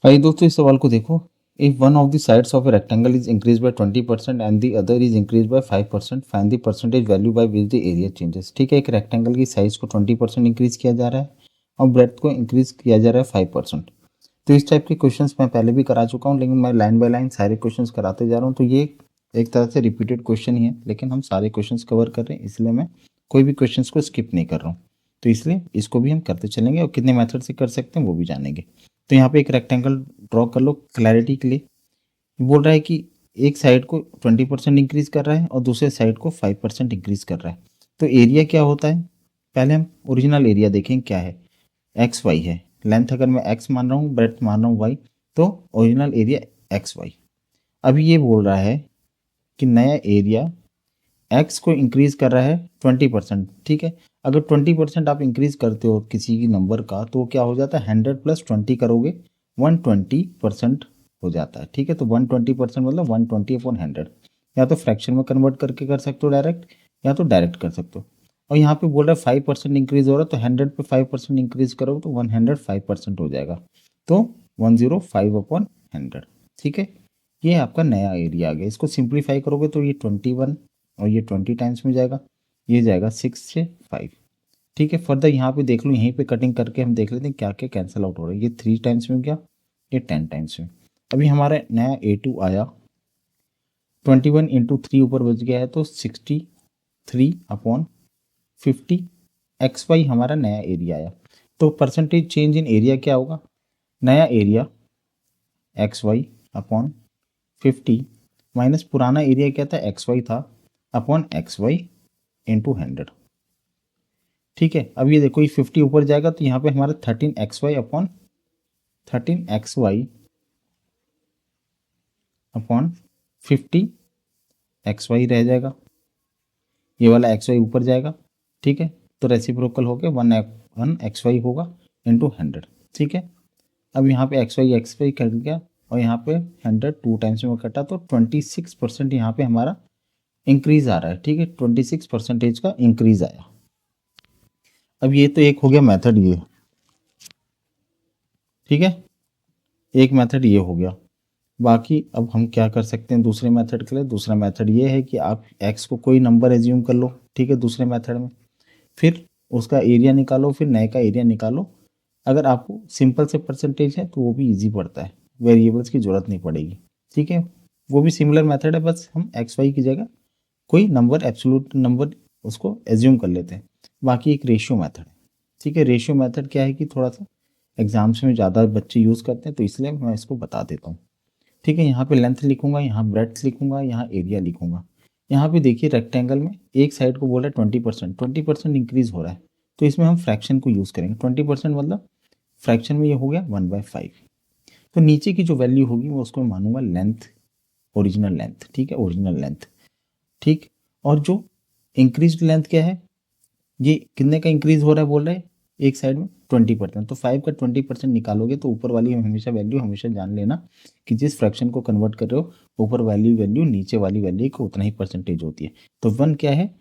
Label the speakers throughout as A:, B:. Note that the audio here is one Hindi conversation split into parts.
A: आइए दोस्तों इस सवाल को देखो। If one of the sides of a rectangle is increase by 20% and the other is increase by 5%, find the percentage value by which the area changes. ठीक है, एक रेक्टेंगल की साइज को 20% इंक्रीज किया जा रहा है और ब्रेड्थ को इंक्रीज किया जा रहा है 5%। तो इस टाइप के क्वेश्चंस मैं पहले भी करा चुका हूँ, लेकिन मैं लाइन बाय लाइन सारे क्वेश्चंस कराते जा रहा हूँ। तो ये एक तरह से रिपीटेड क्वेश्चन ही है, लेकिन हम सारे क्वेश्चंस कवर कर रहे हैं, इसलिए मैं कोई भी क्वेश्चंस को स्किप नहीं कर रहा हूँ। तो इसलिए इसको भी हम करते चलेंगे और कितने मेथड से कर सकते हैं वो भी जानेंगे। तो यहाँ पे एक रेक्टेंगल ड्रॉ कर लो क्लैरिटी के लिए। बोल रहा है कि एक साइड को 20% इंक्रीज कर रहा है और दूसरे साइड को 5% इंक्रीज कर रहा है। तो एरिया क्या होता है, पहले हम ओरिजिनल एरिया देखें क्या है। एक्स वाई है, लेंथ अगर मैं एक्स मान रहा हूँ, ब्रेड्थ मान रहा हूँ वाई, तो ओरिजिनल एरिया एक्स वाई। अभी ये बोल रहा है कि नया एरिया एक्स को इंक्रीज कर रहा है 20%। ठीक है, अगर 20% आप इंक्रीज करते हो किसी की नंबर का तो क्या हो जाता है, 100 + 20 करोगे 120% हो जाता है। ठीक है, तो 120% मतलब 120/100। या तो फ्रैक्शन में कन्वर्ट करके कर सकते हो डायरेक्ट, या तो डायरेक्ट कर सकते हो। और यहाँ पे बोल रहा है 5% इंक्रीज हो रहा है, तो 100 पे 5% इंक्रीज करोगे तो 105% हो जाएगा, तो 105/100। ठीक है, ये आपका नया एरिया आ गया। इसको सिंप्लीफाई करोगे तो ये 21 और ये 20 टाइम्स में जाएगा, ये जाएगा 6 से 5। ठीक है, फर्दर यहाँ पे देख लो, यहीं पे कटिंग करके हम देख लेते हैं क्या क्या कैंसिल आउट हो रहा है। ये 3 टाइम्स में गया, ये 10 टाइम्स में। अभी हमारा नया A2 आया, 21 × 3 ऊपर बच गया है तो 63/50। एक्स वाई हमारा नया एरिया आया। तो परसेंटेज चेंज इन एरिया क्या होगा, नया एरिया XY/50 माइनस पुराना एरिया क्या था, XY था, अपॉन XY × 100। ठीक है, अब ये देखो ये 50 ऊपर जाएगा तो यहाँ पे हमारा 13XY/50 रह जाएगा। ये वाला XY ऊपर जाएगा। ठीक है, तो रेसिप्रोकल होके 1XY होगा × 100। ठीक है, अब यहाँ पे XY कट गया और यहाँ पे 100 2 टाइम्स में कटा, तो 26% यहाँ पे हमारा इंक्रीज आ रहा है। ठीक है, 26% का इंक्रीज आया। अब ये तो एक हो गया मेथड ये। ठीक है, एक मेथड ये हो गया। बाकी अब हम क्या कर सकते हैं दूसरे मेथड के लिए। दूसरा मेथड ये है कि आप x को कोई नंबर एज्यूम कर लो। ठीक है, दूसरे मेथड में फिर उसका एरिया निकालो, फिर नए का एरिया निकालो। अगर आपको सिंपल से परसेंटेज है तो वो भी इजी पड़ता है, वेरिएबल्स की जरूरत नहीं पड़ेगी। ठीक है, वो भी सिमिलर मेथड है, बस हम एक्स वाई की जगह कोई नंबर एब्सोल्यूट नंबर उसको एज्यूम कर लेते हैं। बाकी एक रेशियो मेथड है। ठीक है, रेशियो मेथड क्या है कि थोड़ा सा एग्जाम्स में ज़्यादा बच्चे यूज़ करते हैं, तो इसलिए मैं इसको बता देता हूँ। ठीक है, यहाँ पे लेंथ लिखूंगा, यहाँ ब्रेड्थ लिखूंगा, यहाँ एरिया लिखूंगा। यहाँ पे देखिए रेक्टेंगल में एक साइड को बोला है 20% इंक्रीज हो रहा है, तो इसमें हम फ्रैक्शन को यूज़ करेंगे। 20% मतलब फ्रैक्शन में ये हो गया 1/5। तो नीचे की जो वैल्यू होगी वो उसको मानूंगा लेंथ, ओरिजिनल लेंथ। ठीक है, ओरिजिनल लेंथ। ठीक, और जो इंक्रीज लेंथ क्या है, ये कितने का इंक्रीज हो रहा है बोल रहे हैं, एक साइड में 20%। तो 5 का 20% निकालोगे तो ऊपर वाली हमेशा वैल्यू हमेशा जान लेना कि जिस फ्रैक्शन को कन्वर्ट कर रहे हो ऊपर वाली वैल्यू नीचे वाली वैल्यू को उतना ही परसेंटेज होती है। तो 1 क्या है,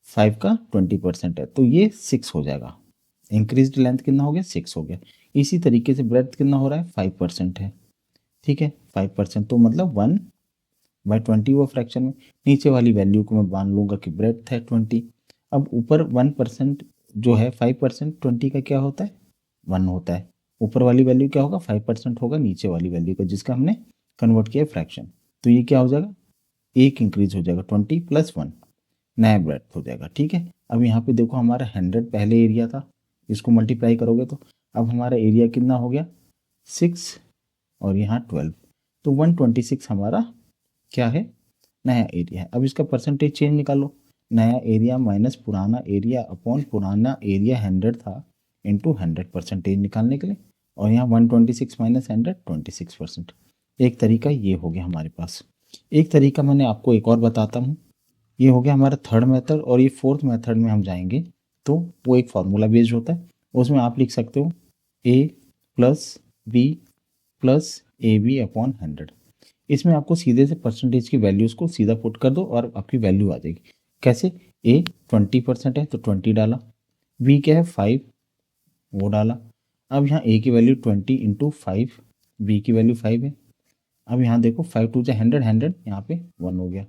A: 5 का 20% है, तो ये 6 हो जाएगा। इंक्रीज लेंथ कितना हो गया, 6 हो गया। इसी तरीके से ब्रेड्थ कितना हो रहा है, 5% है। ठीक है, 5%, तो मतलब 1/20 वो फ्रैक्शन में। नीचे वाली वैल्यू को मैं मान लूंगा कि ब्रेड्थ है 20। अब ऊपर 1% जो है 5% 20 का क्या होता है, 1 होता है। ऊपर वाली वैल्यू क्या होगा, 5% होगा नीचे वाली वैल्यू का जिसका हमने कन्वर्ट किया फ्रैक्शन। तो ये क्या हो जाएगा, एक इंक्रीज हो जाएगा, 20 + 1 नया ब्रेड्थ हो जाएगा। ठीक है, अब यहाँ पे देखो हमारा 100 पहले एरिया था, इसको मल्टीप्लाई करोगे तो अब हमारा एरिया कितना हो गया, 6 और यहाँ 12, तो 126 हमारा क्या है, नया एरिया है। अब इसका परसेंटेज चेंज निकालो, नया एरिया माइनस पुराना एरिया अपॉन पुराना एरिया 100 था इंटू 100 परसेंटेज निकालने के लिए। और यहाँ 126 माइनस 100 26%। एक तरीका ये हो गया हमारे पास। एक तरीका मैंने आपको एक और बताता हूँ, ये हो गया हमारा थर्ड मेथड। और ये फोर्थ मेथड में हम जाएंगे तो वो एक फार्मूला बेस्ड होता है, उसमें आप लिख सकते हो a + b + AB/100। इसमें आपको सीधे से परसेंटेज की वैल्यूज़ को सीधा पुट कर दो और आपकी वैल्यू आ जाएगी। कैसे, a 20% है तो 20 डाला, b क्या है 5 वो डाला। अब यहाँ a की वैल्यू 20 × 5 बी की वैल्यू 5 है। अब यहाँ देखो 5 टू जा 100, 100 यहाँ पे 1 हो गया।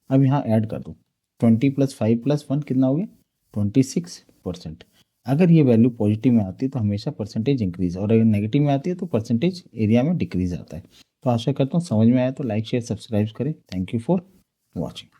A: अब यहाँ ऐड कर दो 20 + 5 + 1 कितना हो गया 26%। अगर ये वैल्यू पॉजिटिव में आती है तो हमेशा परसेंटेज इंक्रीज, और अगर नेगेटिव में आती है तो परसेंटेज एरिया में डिक्रीज आता है। तो आशा करता हूँ समझ में आया। तो लाइक शेयर सब्सक्राइब करें। Thank you for watching.